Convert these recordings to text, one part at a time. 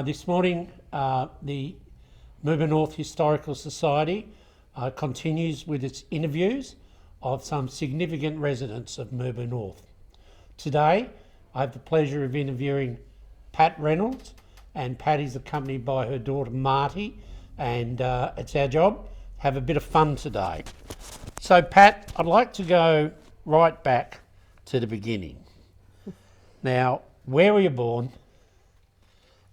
This morning, the Mirboo North Historical Society continues with its interviews of some significant residents of Mirboo North. Today, I have the pleasure of interviewing Pat Reynolds, and Pat is accompanied by her daughter Marty, and it's our job to have a bit of fun today. So Pat, I'd like to go right back to the beginning. Now, where were you born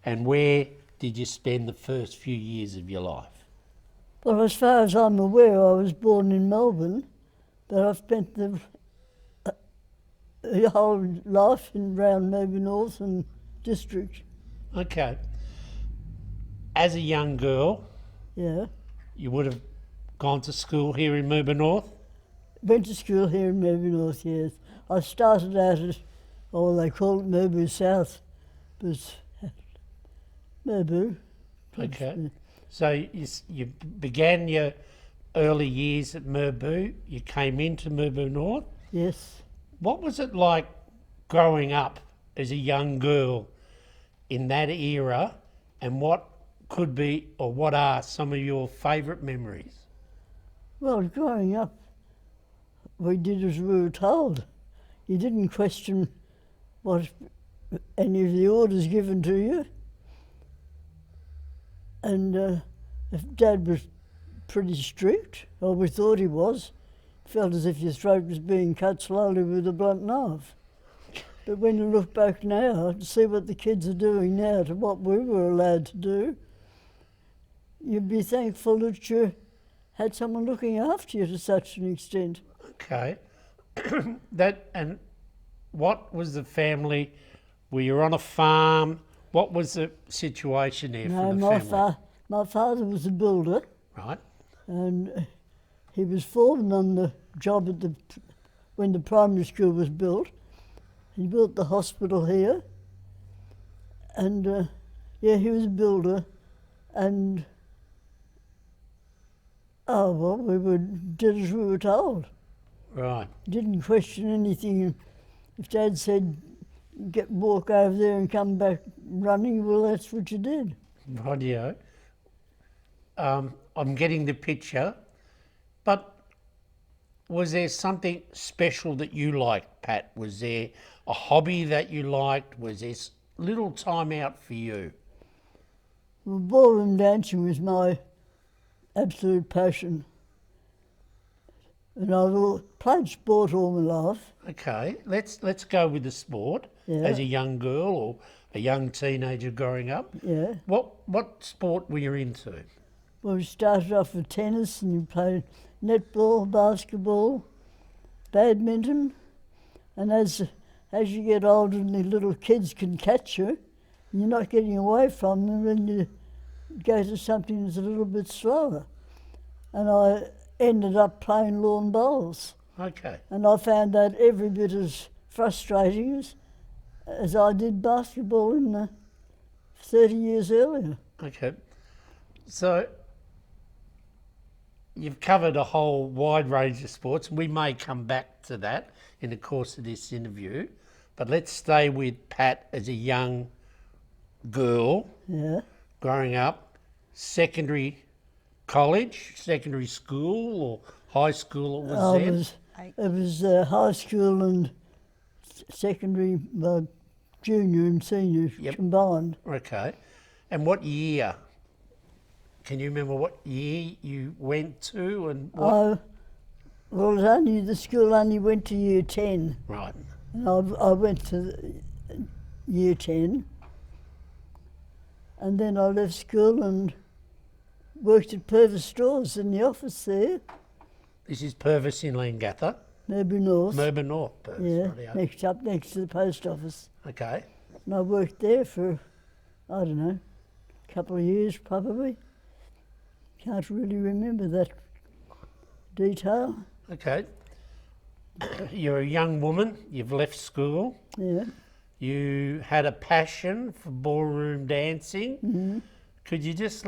and where did you spend the first few years of your life? Well, as far as I'm aware, I was born in Melbourne, but I've spent the whole life around Mirboo North and district. Okay. As a young girl, Yeah. you would have gone to school here in Mirboo North? Went to school here in Mirboo North, yes. I started out at, they call it Mirboo South, but Mirboo. Okay. So you began your early years at Mirboo, you came into Mirboo North. Yes. What was it like growing up as a young girl in that era, and what could be or what are some of your favourite memories? Well, growing up, we did as we were told. You didn't question what any of the orders given to you. And if Dad was pretty strict, or we thought he was, felt as if your throat was being cut slowly with a blunt knife. But when you look back now and see what the kids are doing now to what we were allowed to do, you'd be thankful that you had someone looking after you to such an extent. Okay. And what was the family? Were you on a farm? What was the situation there for the family? My father was a builder. Right. And he was foreman on the job at when the primary school was built. He built the hospital here. And he was a builder. And we did as we were told. Right. Didn't question anything. If Dad said, walk over there and come back running, well, that's what you did. Rightio. I'm getting the picture, but was there something special that you liked, Pat? Was there a hobby that you liked? Was there little time out for you? Well, ballroom dancing was my absolute passion. And I've played sport all my life. Okay, let's go with the sport. Yeah. As a young girl or a young teenager growing up. Yeah. What sport were you into? Well, we started off with tennis and you played netball, basketball, badminton. And as you get older and the little kids can catch you, you're not getting away from them, and you go to something that's a little bit slower. And I ended up playing lawn bowls. Okay. And I found that every bit as frustrating as I did basketball in 30 years earlier. Okay. So you've covered a whole wide range of sports. We may come back to that in the course of this interview, but let's stay with Pat as a young girl. Yeah. Growing up, secondary school or high school It was high school and secondary, junior and senior combined. Okay. And what year? Can you remember what year you went to and what? The school only went to year 10. Right. And I went to year 10. And then I left school and worked at Purvis Stores in the office there. This is Purvis in Leongatha? Mirboo North. Mirboo North, Purvis. Yeah, next to the post office. Okay. And I worked there for, a couple of years probably. Can't really remember that detail. Okay. You're a young woman, you've left school. Yeah. You had a passion for ballroom dancing. Mm-hmm. Could you just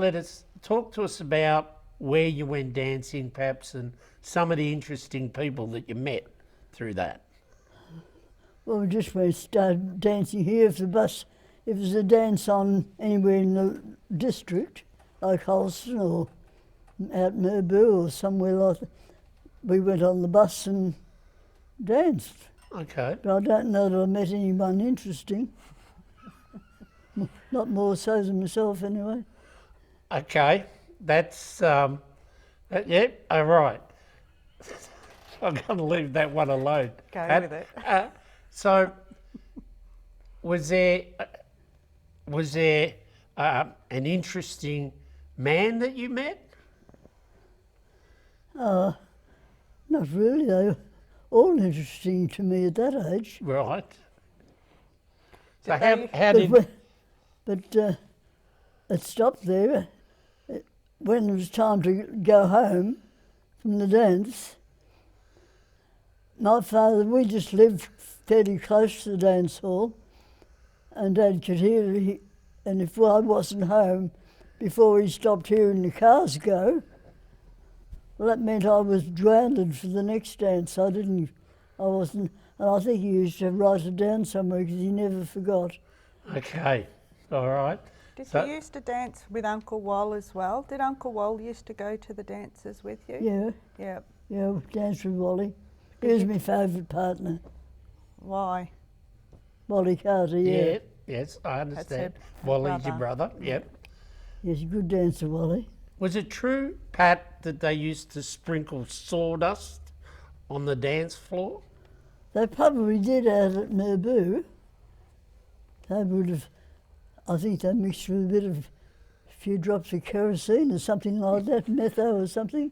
talk to us about where you went dancing perhaps and some of the interesting people that you met through that? Well, we just started dancing here. If the bus if there's a dance on anywhere in the district, like Holston or out Mirboo or somewhere like that, we went on the bus and danced. Okay. But I don't know that I met anyone interesting. Not more so than myself, anyway. Okay. That's, yeah, all right. I'm going to leave that one alone. Go with it. So, was there an interesting man that you met? Not really. They were all interesting to me at that age. Right. So Did how they- did... But it stopped there. When it was time to go home from the dance, my father, we just lived fairly close to the dance hall, and Dad could hear, and if I wasn't home before he stopped hearing the cars go, well, that meant I was grounded for the next dance. I wasn't, and I think he used to write it down somewhere because he never forgot. Okay, all right. Did So- you used to dance with Uncle Wal as well? Did Uncle Wal used to go to the dances with you? Yeah, Yeah. yeah, we danced with Wally. He was my favourite partner, Why? Wally Carter, yeah. Yes, I understand. her Wally's your brother, yep. He's a good dancer, Wally. Was it true, Pat, that they used to sprinkle sawdust on the dance floor? They probably did out at Mirboo. They would have, I think they mixed with a bit of, a few drops of kerosene or something like that, metho or something.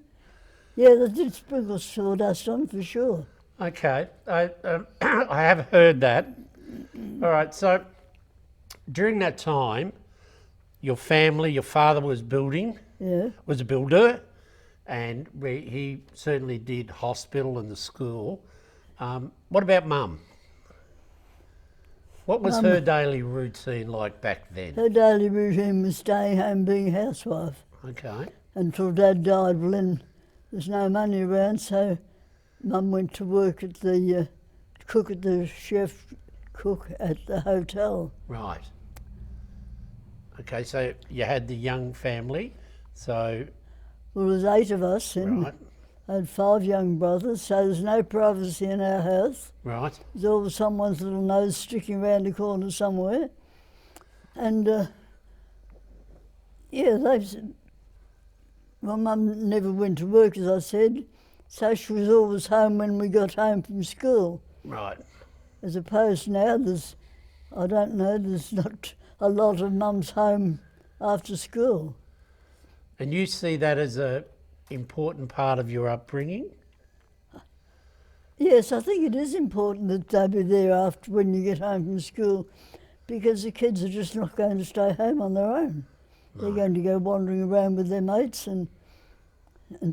Yeah, they did sprinkle sawdust on for sure. Okay, I have heard that. All right, so during that time, your family, your father was a builder, and he certainly did hospital and the school. What about Mum? What was her daily routine like back then? Her daily routine was staying home being a housewife Okay, until Dad died. Well, then there's no money around, so Mum went to work at the cook at the hotel. right. Okay, so you had the young family, so, Well, there's 8 of us, and right, I had 5 young brothers, so there's no privacy in our house. right, There's always someone's little nose sticking around the corner somewhere. And, yeah, my mum never went to work, as I said, so she was always home when we got home from school. right. As opposed now, there's not a lot of mums home after school. And you see that as a important part of your upbringing? Yes, I think it is important that they be there after when you get home from school, because the kids are just not going to stay home on their own. They're going to go wandering around with their mates and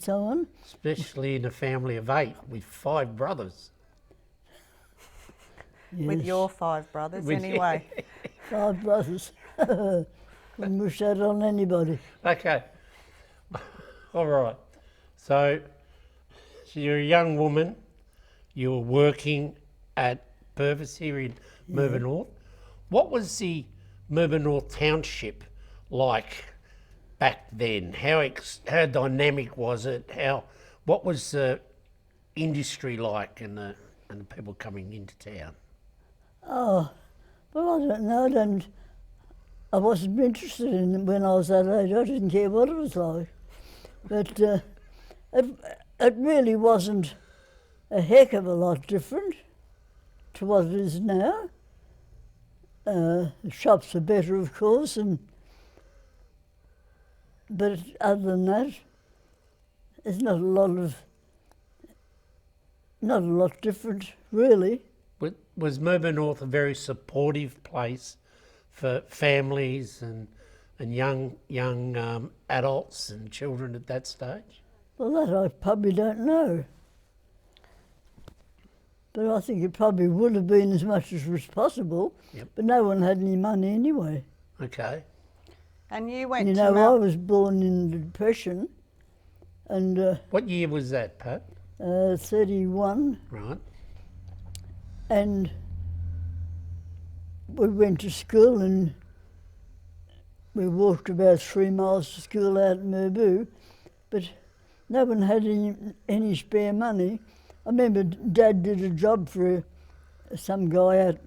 so on. Especially in a family of 8 with 5 brothers. With Yes, your 5 brothers, With- anyway. 5 brothers. Couldn't wish that on anybody. Okay. All right. So you're a young woman. You were working at Purvis here in Mirboo North. What was the Mirboo North township like back then? How dynamic was it? What was the industry like and the people coming into town? Oh, well, I don't know. I wasn't interested in it when I was that age. I didn't care what it was like. But it really wasn't a heck of a lot different to what it is now. The shops are better, of course, but other than that, there's not a lot different, really. Was Mirboo North a very supportive place for families and young adults and children at that stage? Well, that I probably don't know. But I think it probably would have been as much as was possible. Yep. But no one had any money anyway. Okay. And you went You to know, I Mount... was born in the Depression, and What year was that, Pat? 31, Right. and we went to school and we walked about 3 miles to school out in Mirboo, but no one had any spare money. I remember Dad did a job for some guy out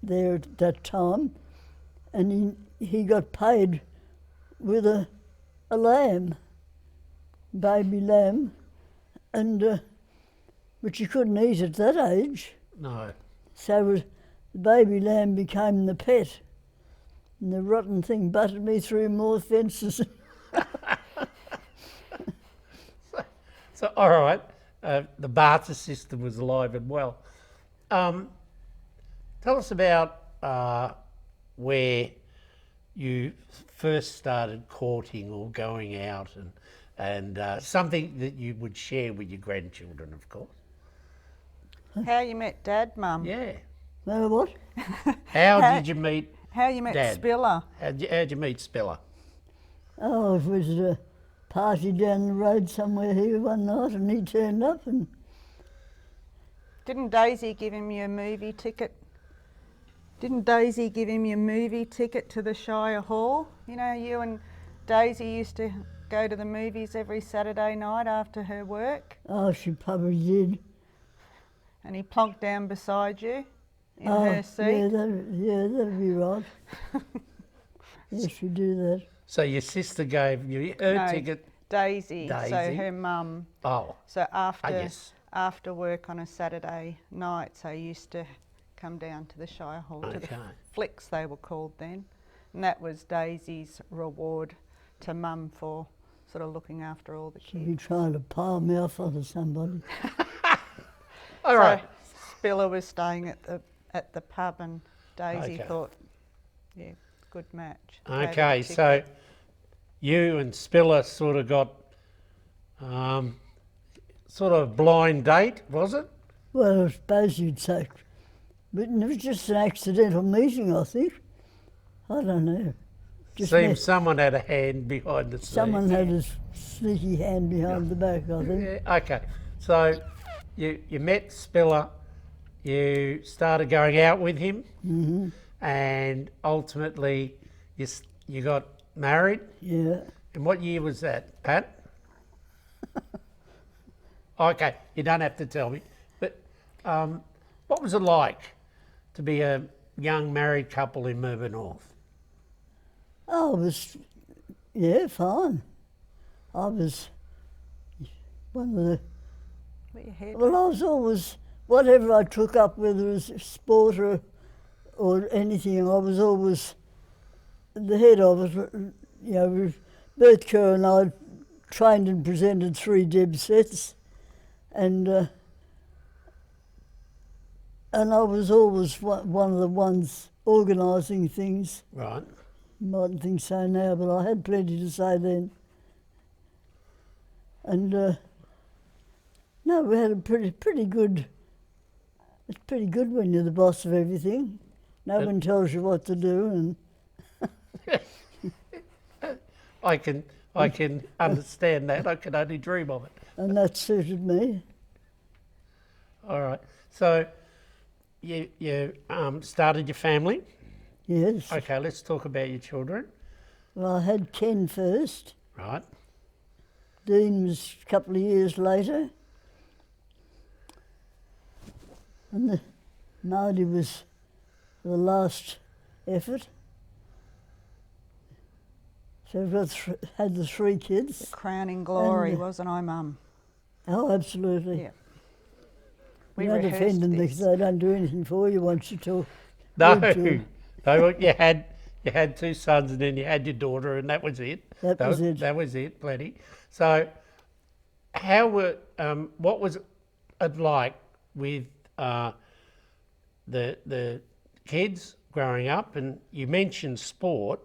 there at that time, and he got paid with a lamb, baby lamb, and which you couldn't eat at that age. No. So the baby lamb became the pet, and the rotten thing butted me through more fences. So all right, the barter system was alive and well. Tell us about where you first started courting or going out, and something that you would share with your grandchildren, of course. How you met Dad, Mum? Yeah. Know what? How did you meet How you met Dad? Spiller? How'd you meet Spiller? Oh, it was a party down the road somewhere here one night, and he turned up, and Didn't Daisy give him your movie ticket? Didn't Daisy give him your movie ticket to the Shire Hall? You know, you and Daisy used to go to the movies every Saturday night after her work, oh, she probably did. and he plonked down beside you in Oh, her seat. that'd be right. Yes, we do that. So your sister gave you her No, ticket. Daisy, so Daisy. her mum. Oh, So after yes. after work on a Saturday night, so you used to come down to the Shire Hall, to the Okay. flicks they were called then, and that was Daisy's reward to Mum for sort of looking after all the She'd kids. be trying to palm me off onto somebody. all right. So Spiller was staying at the pub, and Daisy Okay. thought, yeah, good match. Gave her the Okay, ticket. so you and Spiller sort of got sort of blind date, was it? Well, I suppose you'd say. But it was just an accidental meeting, I think. I don't know. Just met- Seems someone had a hand behind the scenes. someone had a sneaky hand behind the back, I think. Yeah, okay, so you met Spiller, you started going out with him, and ultimately you got married. Yeah. And what year was that, Pat? Okay, you don't have to tell me. But what was it like to be a young married couple in Mirboo North? Oh, it was, yeah, fine. I was one of the, Put your head well, I was always, whatever I took up, whether it was sport or anything, I was always the head of it. You know, Bert Kerr and I trained and presented 3 Deb sets, and I was always one of the ones organising things. Right. You mightn't think so now, but I had plenty to say then. And no, we had a pretty good. It's pretty good when you're the boss of everything. No one tells you what to do, and I can understand that. I can only dream of it. that suited me. All right. So you started your family. Yes. Okay, let's talk about your children. Well, I had Ken first. Right. Dean was a couple of years later. And Marty was the last effort. So we've got had the 3 kids. crowning glory, And, wasn't I, Mum? Oh, absolutely. Yeah. We We don't rehearsed defend them this. because they don't do anything for you once you talk. No, Good to- no. You had 2 sons, and then you had your daughter, and that was it. That was it. That was it. Plenty. So, what was it like with the kids growing up? And you mentioned sport.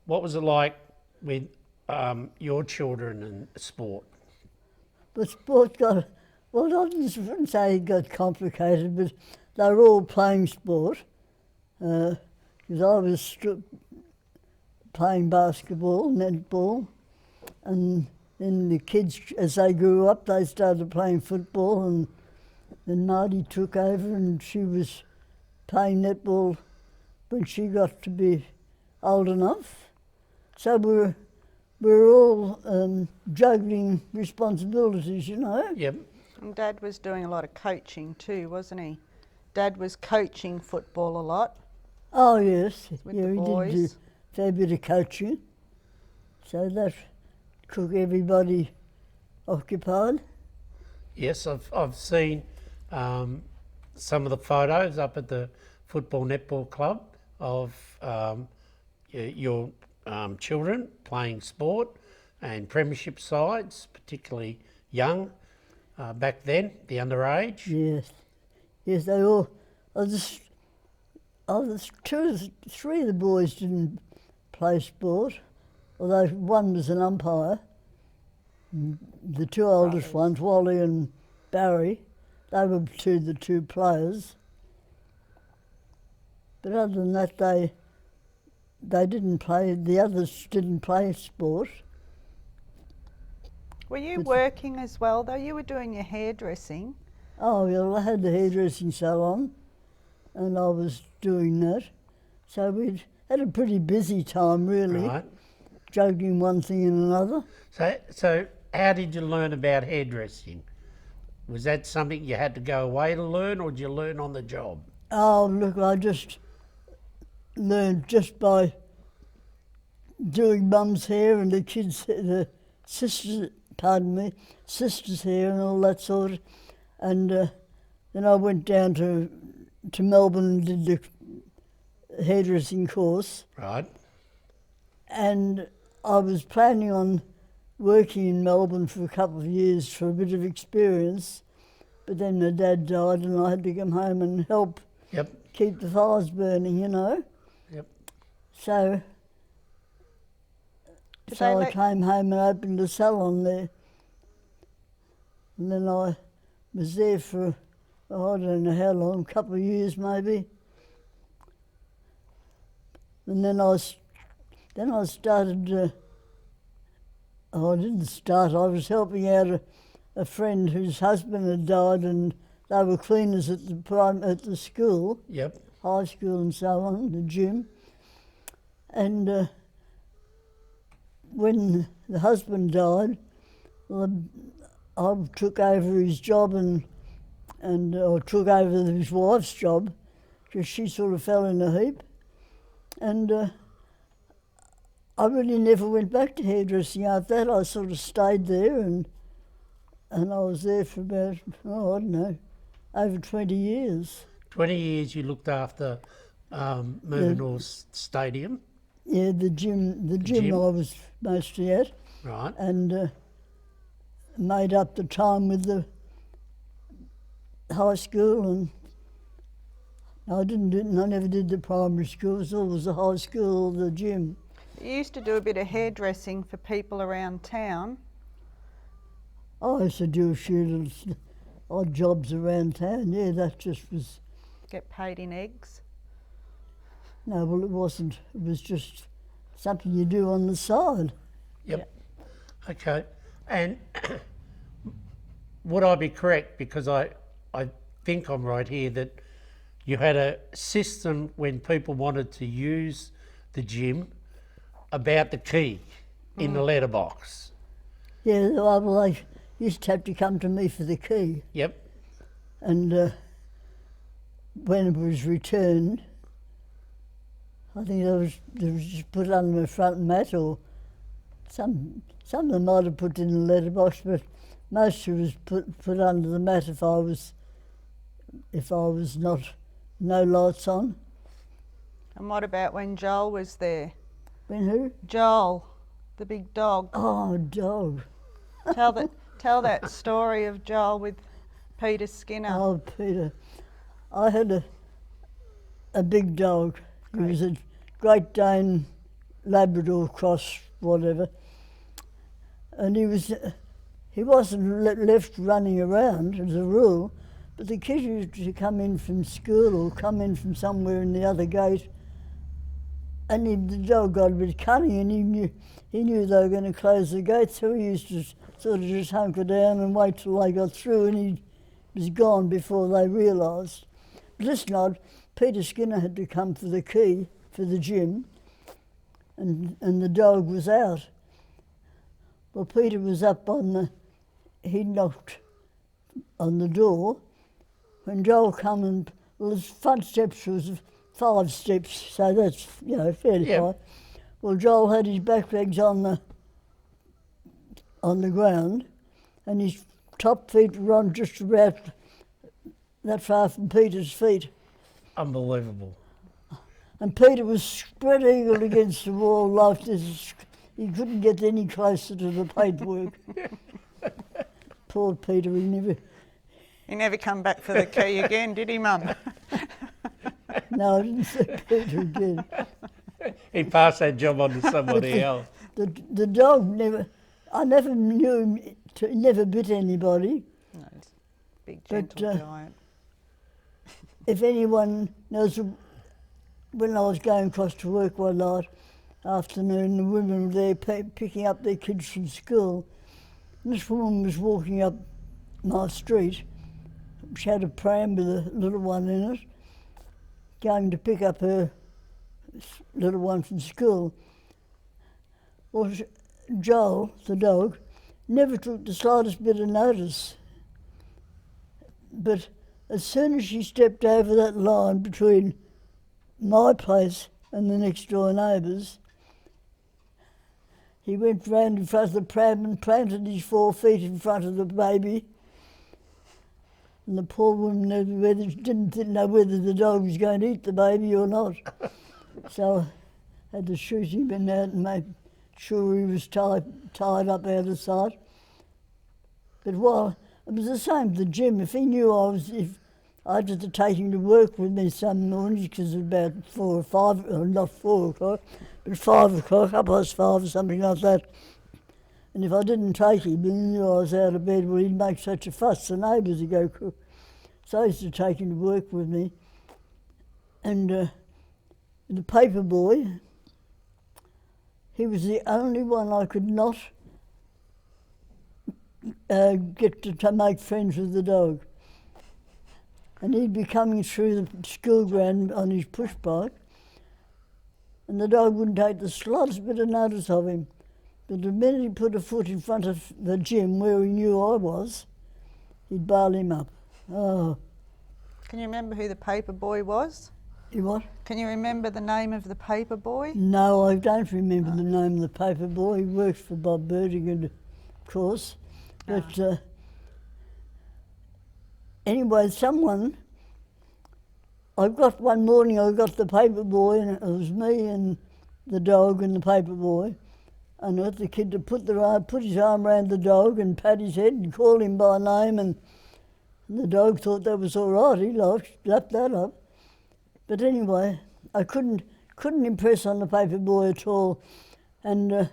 What was it like with your children and sport? But sport got, well, I wouldn't say it got complicated, but they were all playing sport. Because I was playing basketball, netball, and then the kids, as they grew up, they started playing football, and then Marty took over, and she was playing netball when she got to be old enough. So we're all juggling responsibilities, you know. Yep. And Dad was doing a lot of coaching too, wasn't he? Dad was coaching football a lot Oh yes, with yeah, the he did do boys. a fair bit of coaching. So that took everybody occupied. Yes, I've seen some of the photos up at the football netball club of your children playing sport and premiership sides, particularly young back then, the underage. Yes, they all. Three of the boys didn't play sport, although one was an umpire. The two oldest ones, Wally and Barry, they were the two players. But other than that, they didn't play. The others didn't play sport. Were you working as well though? You were doing your hairdressing. Oh, well, I had the hairdressing salon, and I was doing that. So we had a pretty busy time, really, Right. juggling one thing and another. So how did you learn about hairdressing? Was that something you had to go away to learn, or did you learn on the job? Oh, look, I just learned just by doing Mum's hair and the sisters' hair and all that sort of. And then I went down to Melbourne and did the hairdressing course. Right. And I was planning on working in Melbourne for a couple of years for a bit of experience, but then my dad died and I had to come home and help Yep. keep the fires burning, you know. Yep. So, Did so they I let- came home and opened a salon there. And then I was there for, I don't know how long, a couple of years maybe. And then I started, I didn't start, I was helping out a friend whose husband had died, and they were cleaners at the school, Yep. high school and so on, the gym. And when the husband died, well, I took over his job and took over his wife's job, because she sort of fell in a heap. And I really never went back to hairdressing after that. I sort of stayed there, and I was there for about, I don't know, over 20 years. 20 years you looked after Mirboo North Stadium. Yeah, the gym gym. I was mostly at, Right. and made up the time with the high school, and I never did the primary school. It was always the high school or the gym. You used to do a bit of hairdressing for people around town. I used to do a few little odd jobs around town. Yeah, that just was. Get paid in eggs. No, well, it wasn't. It was just something you do on the side. Yep. Okay. And would I be correct, because I think I'm right here, that you had a system when people wanted to use the gym about the key in the letterbox? Yeah, well, they used to have to come to me for the key. Yep. And when it was returned, I think it was just put under the front mat, or some of them might have put in the letterbox, but most of it was put under the mat if I was not, no lights on. And what about when Joel was there? When who? Joel, the big dog. Oh, dog. Tell that story of Joel with Peter Skinner. Oh, Peter. I had a big dog. He was a Great Dane Labrador cross, whatever. And he wasn't left running around as a rule, but the kids used to come in from school or come in from somewhere in the other gate, and the dog got a bit cunning, and he knew they were going to close the gate, so he used to sort of just hunker down and wait till they got through, and he was gone before they realised. But listen, Peter Skinner had to come for the key for the gym, and the dog was out. Well, Peter was up he knocked on the door. When Joel come and, well, his front steps was 5 steps, so that's, fairly high. Well, Joel had his back legs on the ground, and his top feet were on just about that far from Peter's feet. Unbelievable. And Peter was spread-eagled against the wall like this. He couldn't get any closer to the paperwork. Poor Peter, He never come back for the key again, did he, Mum? No, I didn't see Peter again. He passed that job on to somebody else. The dog I never knew him, he never bit anybody. No, it's a big, gentle giant. If anyone knows, when I was going across to work one night afternoon, the women were there picking up their kids from school. And this woman was walking up my street. She had a pram with a little one in it, going to pick up her little one from school. Well, Joel, the dog, never took the slightest bit of notice. But as soon as she stepped over that line between my place and the next door neighbours, he went round in front of the pram and planted his 4 feet in front of the baby. And the poor woman didn't know whether the dog was going to eat the baby or not. So I had to shoot him in out and make sure he was tied up out of sight. But while it was the same at the gym, if he knew if I had to take him to work with me some mornings, because it was about 4 or 5, or not 4 o'clock, but 5 o'clock, 5:30 or something like that. And if I didn't take him, he knew I was out of bed, well, he'd make such a fuss, the neighbours would go crook. So I used to take him to work with me. And the paper boy, he was the only one I could not get to make friends with the dog. And he'd be coming through the school ground on his push bike, and the dog wouldn't take the slightest bit of notice of him. But the minute he put a foot in front of the gym where he knew I was, he'd bail him up. Oh. Can you remember who the paper boy was? You what? Can you remember the name of the paper boy? No, I don't remember the name of the paper boy. He worked for Bob Burdigan, of course. But anyway, one morning I got the paper boy, and it was me and the dog and the paper boy. And I got the kid to put his arm around the dog and pat his head and call him by name, and the dog thought that was all right. He lapped that up. But anyway, I couldn't impress on the paper boy at all. And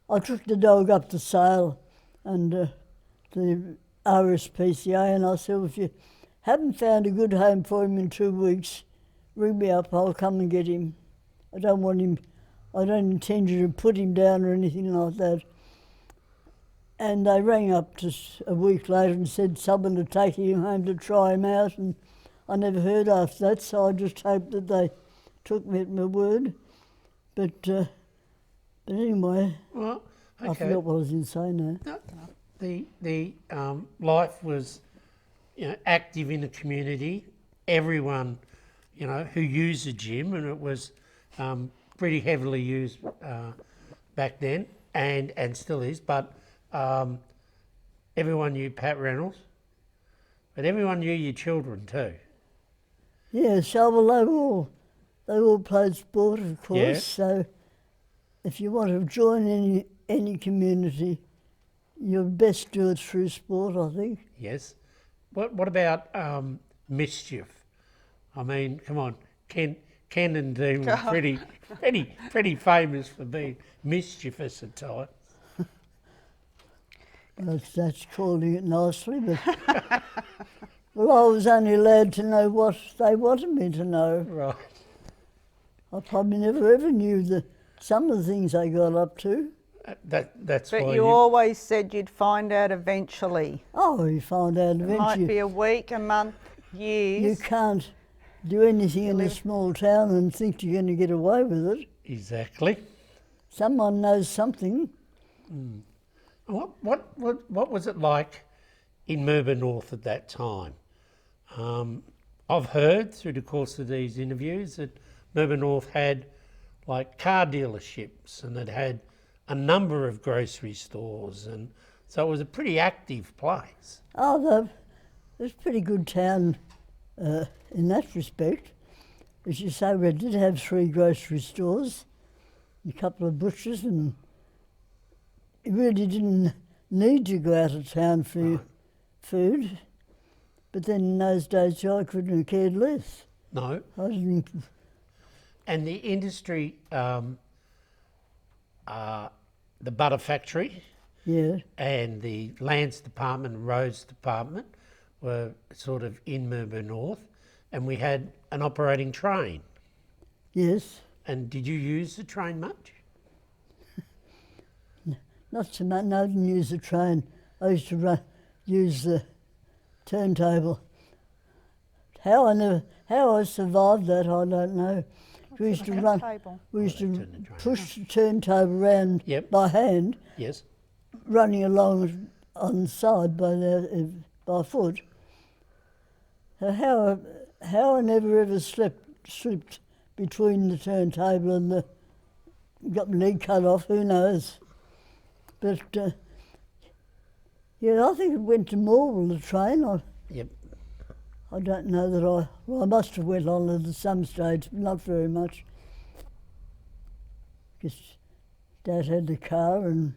I took the dog up to Sale and the RSPCA, and I said, if you haven't found a good home for him in 2 weeks, ring me up, I'll come and get him. I don't intend you to put him down or anything like that. And they rang up just a week later and said someone had taken him home to try him out, and I never heard after that, so I just hoped that they took me at my word. But anyway, well, okay. I forgot what I was going to say now. No. The life was, active in the community. Everyone, who used the gym, and it was pretty heavily used back then, and still is. But everyone knew Pat Reynolds, but everyone knew your children too. Yeah, so well, they all played sport, of course. Yeah. So if you want to join any community, you best do it through sport, I think. Yes. What about mischief? I mean, come on, Ken and Dean were pretty famous for being mischievous at times. That's calling it nicely, but well, I was only allowed to know what they wanted me to know. Right. I probably never ever knew some of the things they got up to. That's But why you always said you'd find out eventually. Oh, you find out It eventually. might be a week, a month, years. You can't do anything in a live- small town and think you're going to get away with it. Exactly. Someone knows something. What was it like in Mirboo North at that time? I've heard through the course of these interviews that Mirboo North had like car dealerships and it had a number of grocery stores, and so it was a pretty active place. Oh, it was a pretty good town in that respect. As you say, we did have 3 grocery stores, a couple of butchers, and you really didn't need to go out of town for your food. But then in those days, I couldn't have cared less. No. I didn't. And the industry, the butter factory Yeah, and the lands department and roads department were sort of in Mirboo North, and we had an operating train. yes. And did you use the train much? Not so much. No, I didn't use the train. I used to use the turntable. How I survived that, I don't know. We used to run. Table. We used they to turned the train push the turntable around Yep. by hand, Yes. running along on the side by foot. How I never ever slipped between the turntable and got my leg cut off, who knows? But yeah, I think it went to Morwell, the train. Yep. I don't know that I must have went on it at some stage, but not very much. Because Dad had the car and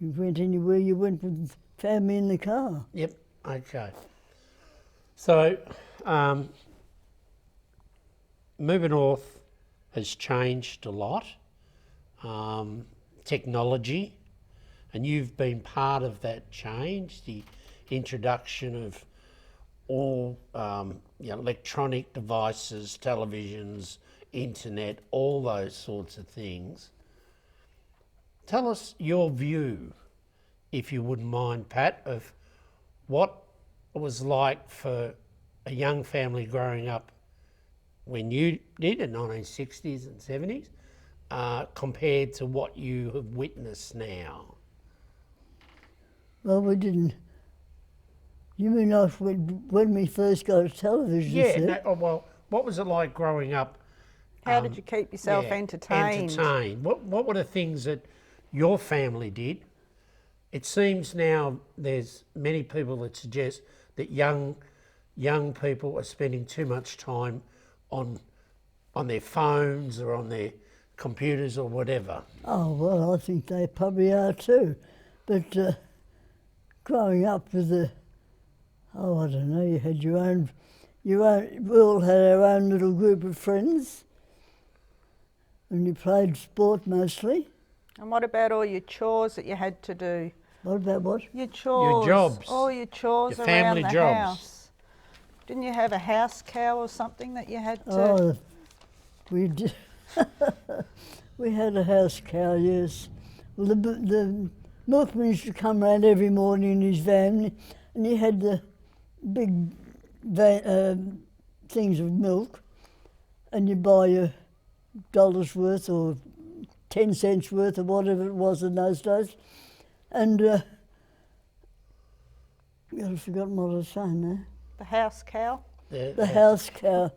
you went anywhere you went with family in the car. Yep. Okay. So, Mirboo North has changed a lot. Technology, and you've been part of that change. The introduction of all electronic devices, televisions, internet, all those sorts of things. Tell us your view, if you wouldn't mind, Pat, of what it was like for a young family growing up when you did in 1960s and 70s compared to what you have witnessed now. Well, we didn't. You mean like when we first got a television Yeah, set? well, what was it like growing up? How did you keep yourself yeah, entertained? Entertained. What were the things that your family did? It seems now there's many people that suggest that young people are spending too much time on their phones or on their computers or whatever. Oh, well, I think they probably are too. But growing up with I don't know, you had your own, we all had our own little group of friends and you played sport mostly. And what about all your chores that you had to do? What about what? Your chores. jobs. All your chores Your around family the jobs. house. Didn't you have a house cow or something that you had to... Oh, we did. We had a house cow, yes. Well, the milkman used to come round every morning in his van, and he had the big things of milk, and you buy your $1 worth or 10 cents worth or whatever it was in those days. And I've forgotten what I was saying now. The house cow? The house cow.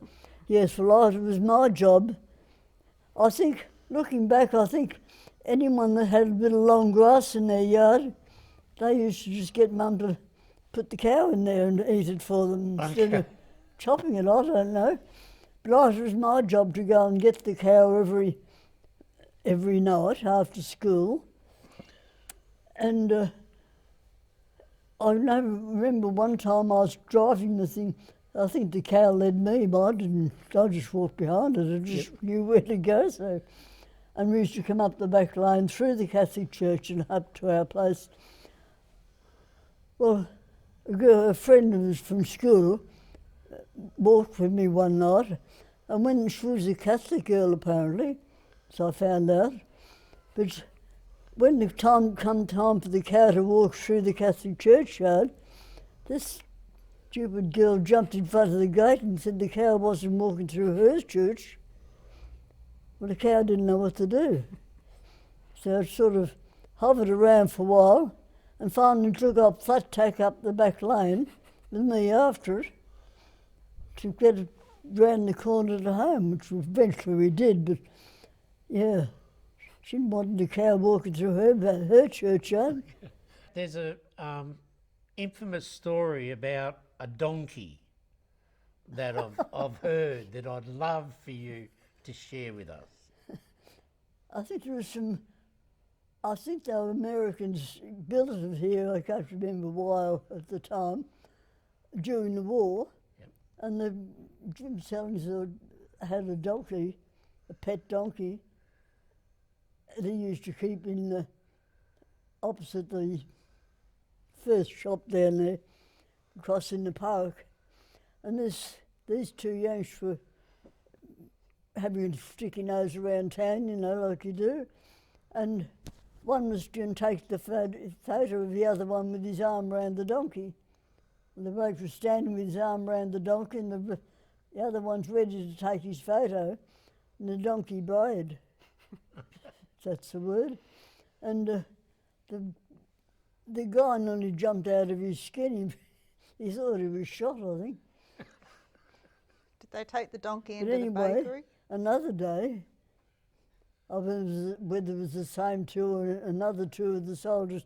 Yes, well, it was my job. I think, looking back, I think anyone that had a bit of long grass in their yard, they used to just get Mum to put the cow in there and eat it for them instead of chopping it. I don't know. But it was my job to go and get the cow every night after school. And I remember one time I was driving the thing. I think the cow led me, but I didn't. I just walked behind it. It just knew where to go. So, and we used to come up the back lane through the Catholic church and up to our place. Well, a friend of us from school walked with me one night, and when she was a Catholic girl apparently, so I found out. But when the time come time for the cow to walk through the Catholic churchyard, this stupid girl jumped in front of the gate and said the cow wasn't walking through her church. Well, the cow didn't know what to do. So it sort of hovered around for a while and finally took up flat tack up the back lane with me after it to get it round the corner to home, which eventually we did, but yeah, she didn't want the cow walking through her churchyard. There's a infamous story about a donkey that I've heard that I'd love for you to share with us. I think there was I think they were Americans built it here, I can't remember why at the time, during the war. Yep. And the Jim Sellings had a donkey, a pet donkey, that he used to keep in the opposite the first shop down there, across in the park. And these two Yanks were having a sticky nose around town, you know, like you do. And one was going to take the photo of the other one with his arm round the donkey. And the bloke was standing with his arm round the donkey, and the other one's ready to take his photo, and the donkey brayed. That's the word. And the guy nearly jumped out of his skin. He thought he was shot, I think. Did they take the donkey into But anyway, the bakery? another day, whether it was the same two or another two of the soldiers,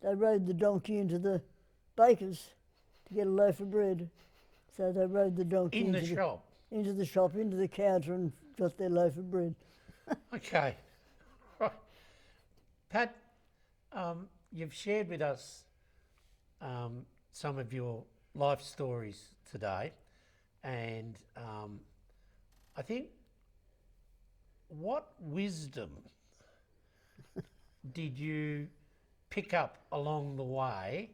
they rode the donkey into the baker's to get a loaf of bread. So they rode the donkey In the shop? into the shop, into the counter, and got their loaf of bread. Okay. Right. Pat, you've shared with us some of your life stories today, and I think, what wisdom did you pick up along the way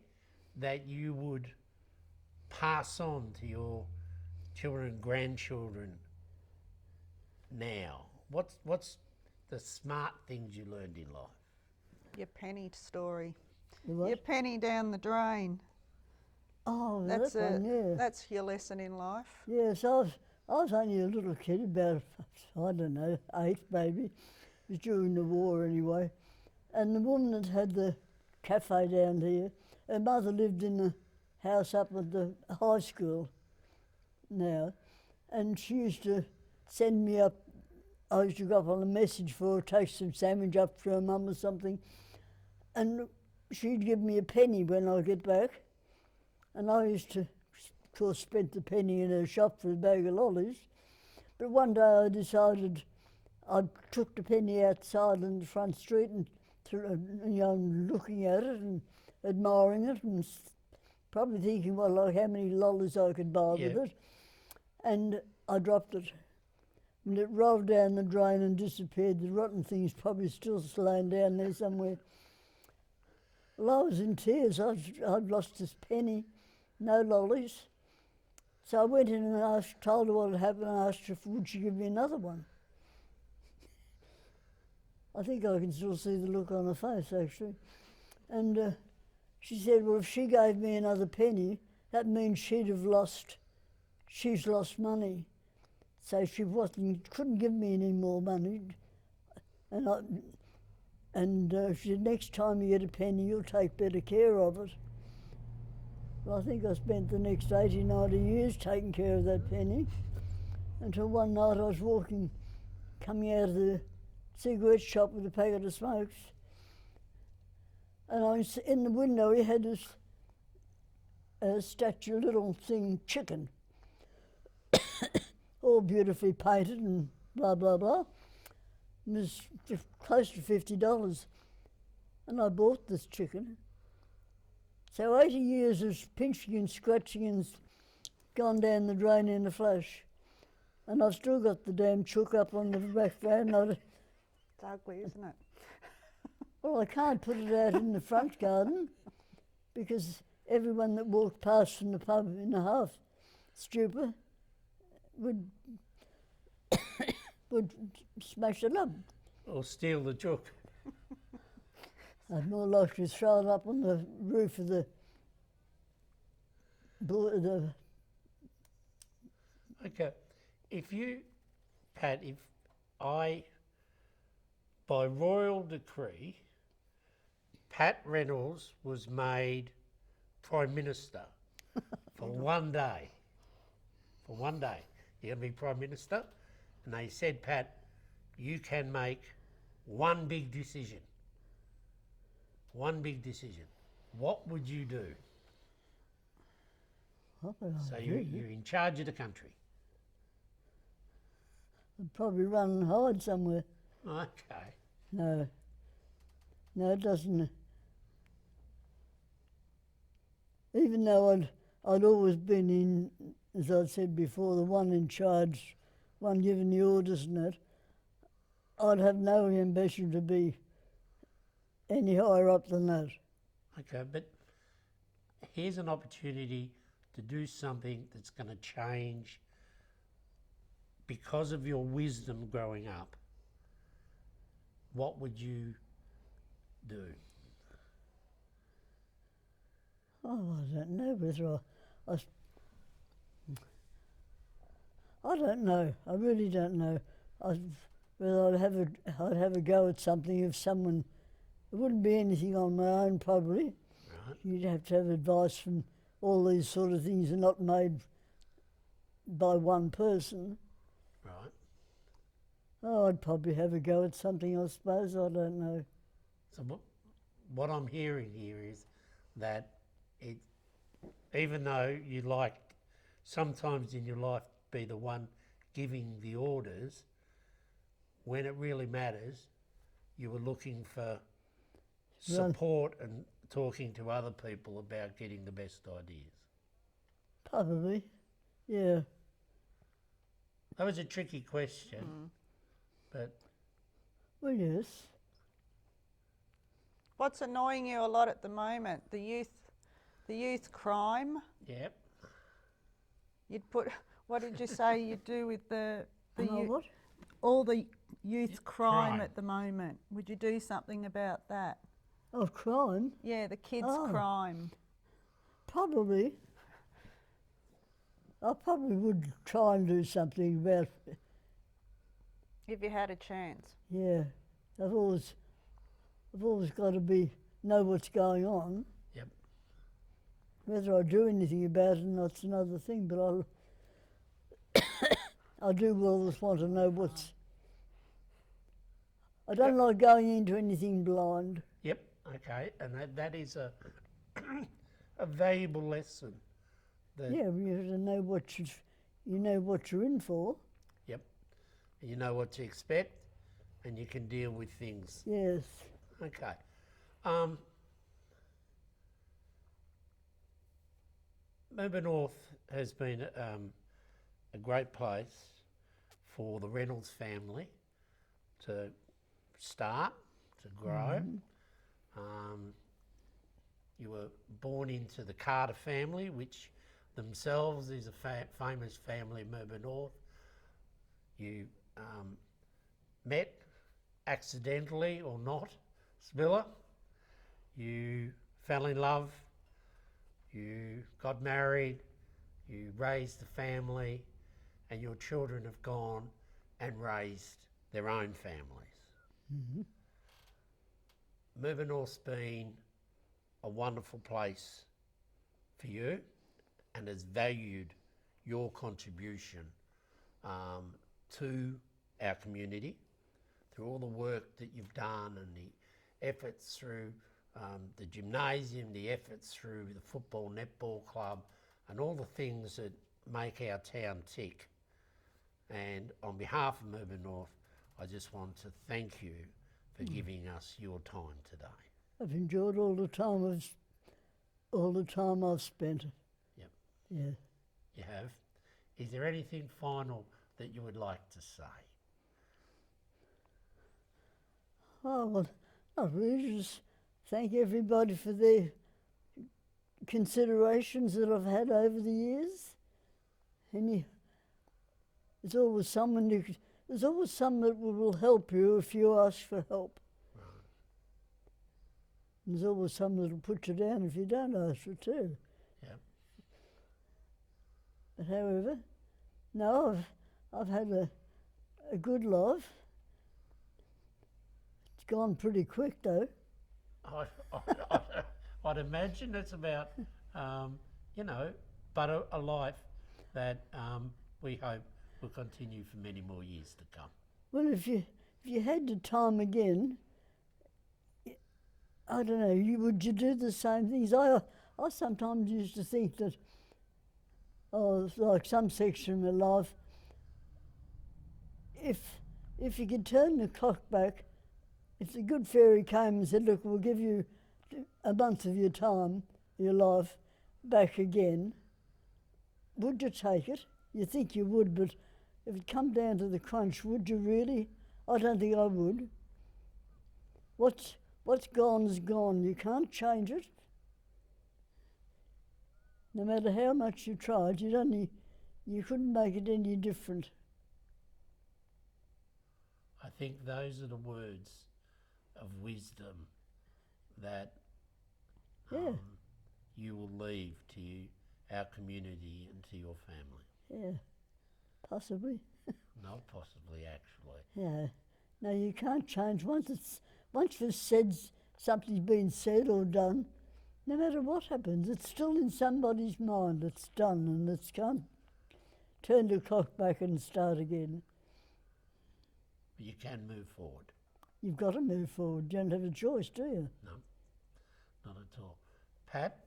that you would pass on to your children and grandchildren now? What's the smart things you learned in life? Your penny story. The what? Your penny down the drain. Oh, That's that one, yeah. That's your lesson in life. Yes, I was only a little kid, about, I don't know, 8 maybe. It was during the war anyway. And the woman that had the cafe down here, her mother lived in the house up at the high school now, and she used to send me up. I used to go up on a message for her, take some sandwich up for her mum or something, and she'd give me a penny when I get back, and I used to, of course, spent the penny in her shop for a bag of lollies. But one day I decided I took the penny outside in the front street and looking at it and admiring it and probably thinking, well, like how many lollies I could buy with it. And I dropped it. And it rolled down the drain and disappeared. The rotten thing's probably still laying down there somewhere. Well, I was in tears. I'd lost this penny, no lollies. So I went in and told her what had happened, and asked her, would she give me another one? I think I can still see the look on her face, actually. And she said, well, if she gave me another penny, that means she's lost money. So she couldn't give me any more money. And she said, next time you get a penny, you'll take better care of it. Well, I think I spent the next 80, 90 years taking care of that penny, until one night I was coming out of the cigarette shop with a packet of smokes, and I was in the window. He had this statue, little thing, chicken, all beautifully painted and blah, blah, blah. It was close to $50, and I bought this chicken. So 80 years of pinching and scratching and gone down the drain in a flash. And I've still got the damn chook up on the background. It's ugly, isn't it? Well, I can't put it out in the front garden because everyone that walked past from the pub in the half stupor would smash it up. Or steal the chook? I'd more likely to throw it up on the roof of the the Okay. If you, Pat, if I, by royal decree, Pat Reynolds was made Prime Minister for one day. For one day. You're going to be Prime Minister. And they said, Pat, you can make one big decision. One big decision. What would you do? what would I So do? you're in charge of the country. I'd probably run and hide somewhere. Okay. No, it doesn't. Even though I'd always been in, as I said before, the one in charge, one giving the orders and that, I'd have no ambition to be any higher up than that. Okay, but here's an opportunity to do something that's going to change because of your wisdom growing up. What would you do? Oh, I don't know whether I don't know. I really don't know. Whether I'd have a go at something if someone. It wouldn't be anything on my own, probably. Right. You'd have to have advice from all these sort of things are not made by one person. Right. Oh, I'd probably have a go at something, I suppose. I don't know. So what I'm hearing here is that even though you like sometimes in your life be the one giving the orders, when it really matters, you were looking for support and talking to other people about getting the best ideas. Probably, yeah. That was a tricky question, but Well, yes. What's annoying you a lot at the moment? The youth crime. yep. You'd put. What did you say you'd do with the What? all the youth crime Crime. at the moment? Would you do something about that? Oh, crime? Yeah, the kids' Oh. crime. Probably. I probably would try and do something about it. If you had a chance. Yeah. I've always got to know what's going on. Yep. Whether I do anything about it or not's another thing, but I do always want to know what's. I don't like going into anything blind. Yep. Okay. And that is a a valuable lesson. That, Yeah, you have to know you know what you're in for. Yep. You know what to expect, and you can deal with things. Yes. Okay. Mirboo North has been a great place for the Reynolds family to start, to grow. You were born into the Carter family, which themselves is a famous family in Mirboo North. You met accidentally or not, Spiller. You fell in love, you got married, you raised a family, and your children have gone and raised their own families. Mirboo North's been a wonderful place for you and has valued your contribution to our community through all the work that you've done and the efforts through the gymnasium, the efforts through the football, netball club, and all the things that make our town tick. And on behalf of Mirboo North, I just want to thank you for giving us your time today. I've enjoyed all the time I've spent. Yep, Yeah. you have. Is there anything final that you would like to say? Oh, well, not really. Just thank everybody for their considerations that I've had over the years. And there's always someone that will help you if you ask for help. Right. And there's always someone that'll put you down if you don't ask for it too. Yep. But however, no, I've had a good life. It's gone pretty quick though. I'd imagine it's about, you know, but a life that we hope will continue for many more years to come. Well, if you had the time again, I don't know, would you do the same things? I sometimes used to think that, like some section of my life, if you could turn the clock back, if the good fairy came and said, look, we'll give you a month of your time, your life, back again, would you take it? You think you would, but if it come down to the crunch, would you really? I don't think I would. What's gone is gone. You can't change it. No matter how much you tried, you couldn't make it any different. I think those are the words of wisdom that you will leave to our community and to your family. Yeah, possibly. Not possibly, actually. Yeah. No, you can't change. Once you've said something's been said or done, no matter what happens, it's still in somebody's mind. It's done, and it can't turn the clock back and start again. But you can move forward. You've got to move forward. You don't have a choice, do you? No, not at all. Pat,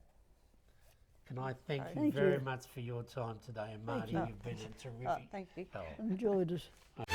can I thank you Thank very you. much for your time today, and Thank Marty, you. you've been a terrific Thank you. help. Enjoyed it.